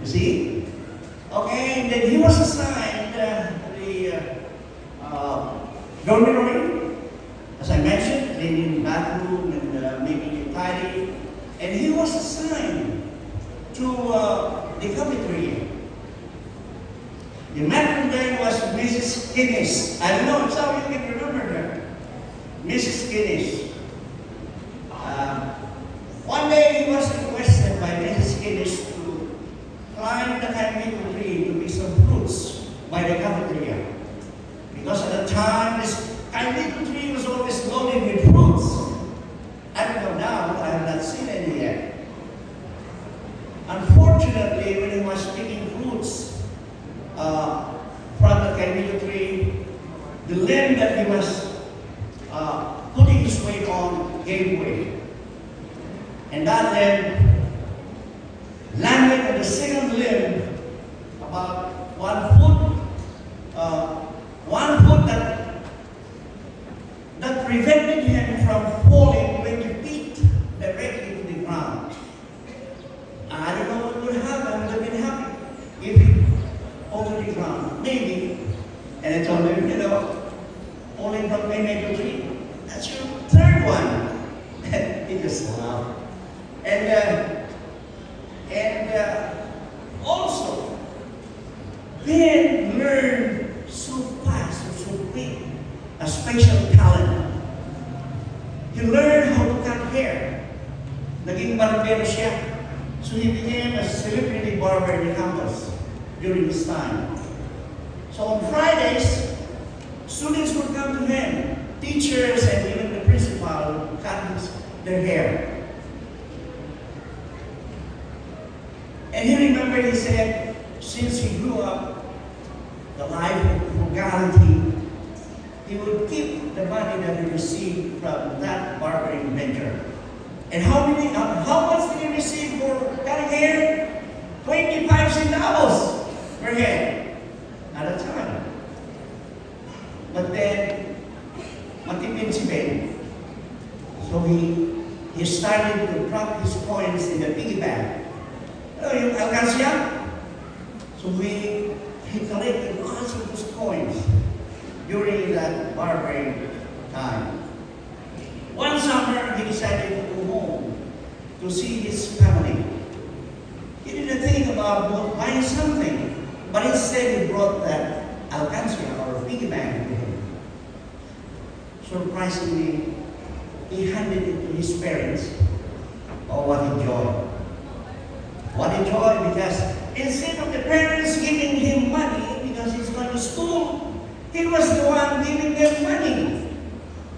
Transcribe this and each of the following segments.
You see? Okay, and then he was assigned the dormitory, as I mentioned, cleaning the bathroom and making it tidy. And he was assigned to the cafeteria. The matron there was Mrs. Guinness. I don't know if some of you can remember her. Mrs. Guinness. One day he was requested by Mrs. Guinness to climb the caimito tree to pick some fruits by the cafeteria. Because at the time, this caimito tree was always loaded with fruits. I don't know now, I have not seen any yet. Unfortunately, when he was picking fruits from the caimito tree, the limb that he was putting his weight on gave way. And that limb landed on the second limb about 1 foot, 1 foot that prevented him from falling 20 feet directly to the ground. I don't know what would happen, would have been happy if he over the ground. Maybe. And I told him, falling from caimito tree, that's your third one. He just laughed. And also, Ben learned so fast or so quick a special talent. He learned how to cut hair. Naging barbero siya. So he became a celebrity barber in the campus during this time. So on Fridays, students would come to him. Teachers and even the principal would cut their hair. And he remembered, he said, since he grew up the life of frugality, he would keep the money that he received from that barbering venture. And how much did he receive for cutting hair? 25 centavos per head at a time. But then, matipid si Ben. So he started to drop his coins in the piggy bank. Yung alkansya. So he collected lots of those coins during that barbering time. One summer, he decided to go home to see his family. He didn't think about buying something, but instead he brought that alkansya or piggy bank with him. Surprisingly, he handed it to his parents. Oh, what a joy. What a joy, because instead of the parents giving him money because he's going to school, he was the one giving them money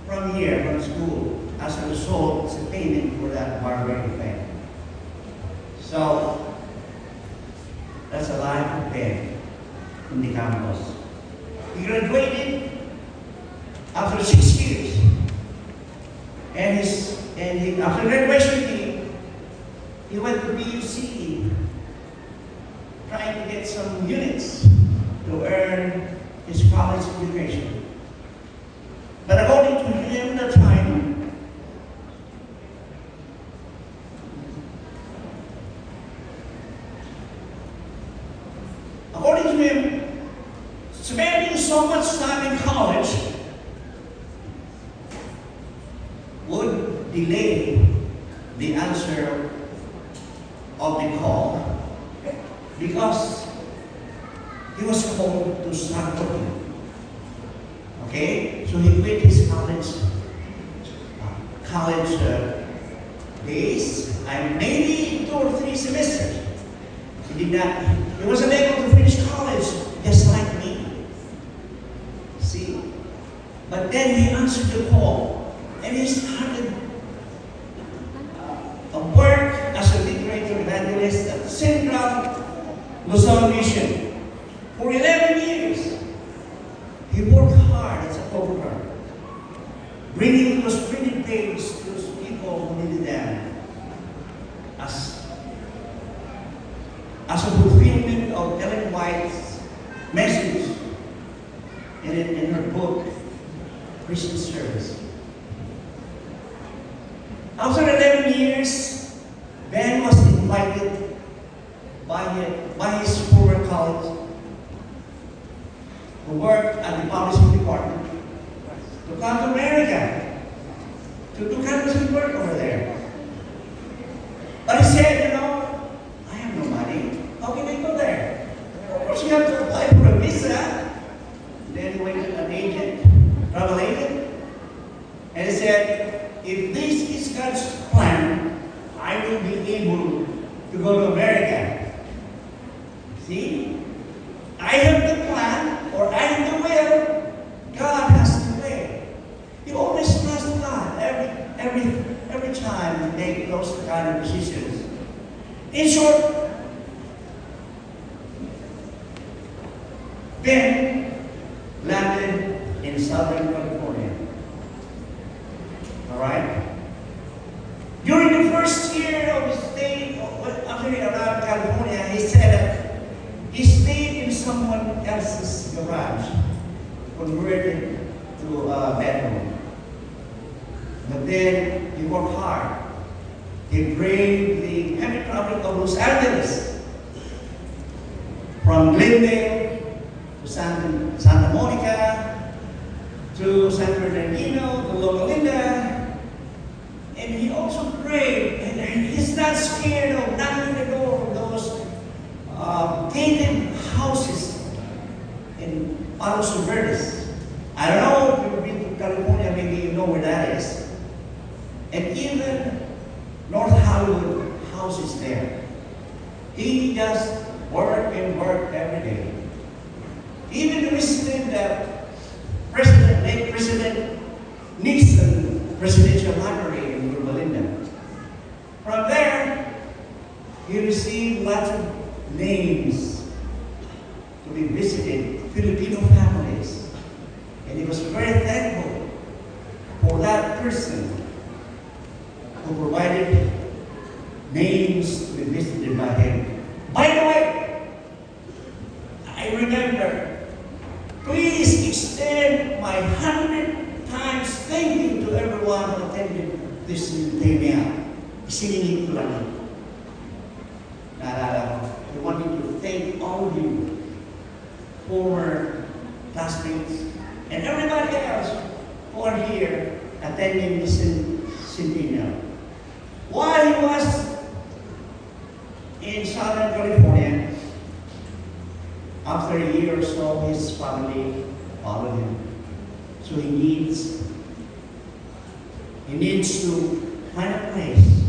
from school. As a result, it's a payment for that barbering thing. So, that's a life of Ben in the campus. He graduated after 6 years. And after graduation, he went to BUC, trying to get some units to earn his college education. But according to him, that time, according to him, spending so much time in college would delay the answer of the call because he was called to start working. Okay? So he quit his college days, and maybe 2 or 3 semesters. He wasn't able to finish college just like me. See? But then he answered the call, and he started a work as a literature evangelist at Central Luzon Mission. For 11 years, he worked hard as a co-worker, bringing those printed pages to those people who needed them as a fulfillment of Ellen White's message in her book, Christian Service. After 11 years, Ben was invited by his former colleagues who worked at the publishing department to come to America to do canvassing work over there. But he said, I have no money. How can I go there? Of course, you have to apply for a visa. Then he went to an agent, travel agent, and he said, if this is God's plan, I will be able to go to America. See? I have the plan, or I have the will. God has the way. You always trust God every time you make those kind of decisions. In short, Ben landed in Southern California. All right? During the first year of his stay, after he arrived in California, he said that he stayed in someone else's garage, converted to a bedroom. But then he worked hard. He braved the heavy traffic of Los Angeles, from Glendale to Santa Monica to San Bernardino to Loma Linda. And he also prayed, and he's not scared of knocking the door of those gated houses in Palos Verdes. I don't know if you've been to California, maybe you know where that is. And even North Hollywood houses there. He just worked and worked every day. Even visited late President Nixon Presidential Library in Loma Linda. From there, he received lots of names to be visited, Filipino families. And he was very thankful for that person who provided names to be visited by him. By the way, I remember, please extend my 100 times thank you to everyone who attended this Temia. Isingin ko lang. Naalala ko. I wanted to thank all of you, former classmates, and everybody else who are here attending this centennial. While he was in Southern California, after a year or so, his family followed him. So he needs to find a place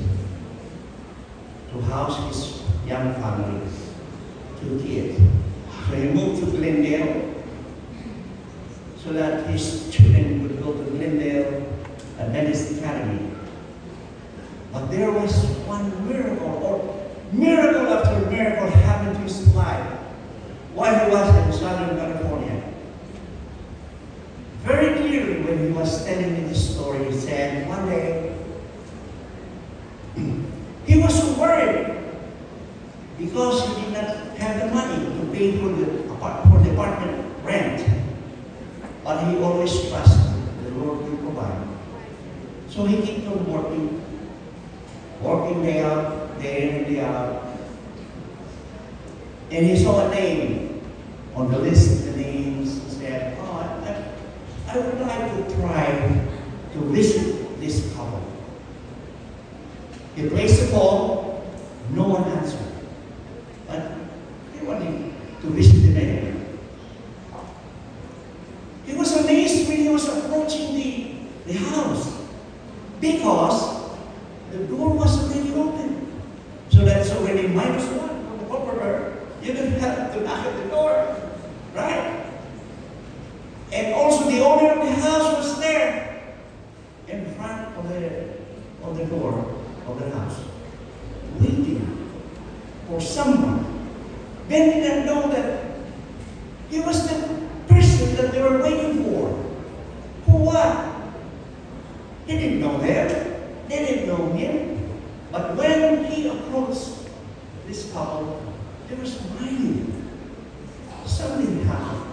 to house his young family, 2 kids. So he moved to Glendale so that his children would go to Glendale Adventist Academy. But there was one miracle, or miracle after miracle happened to his life while he was in Southern California. Very clearly, when he was telling me this story, he said one day he was worried because he did not have the money to pay for the apartment rent. But he always trusted the Lord will provide. So he kept on working day out, day in and day out. And he saw a name on the list of the names. He said, I would like to try to visit this couple. He placed a call, no one answered. But he wanted to visit the neighbor. He was amazed when he was approaching the house because the door was already open. So that's already -1 for the operator. You didn't have to knock at the door, right? And also the owner of the house was there in front of the door of the house, waiting for someone. Ben didn't know that he was the person that they were waiting for. For what? He didn't know them. They didn't know him. But when he approached this couple, they were smiling. Something happened.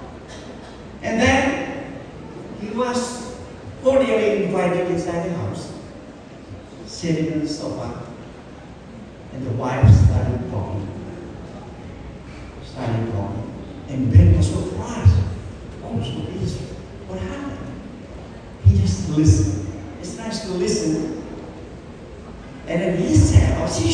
And then he was cordially invited inside the house, sitting on the sofa, and the wife started talking. started going. And Ben was surprised. Oh, so what happened? He just listened. It's nice to listen. And then he said, oh, she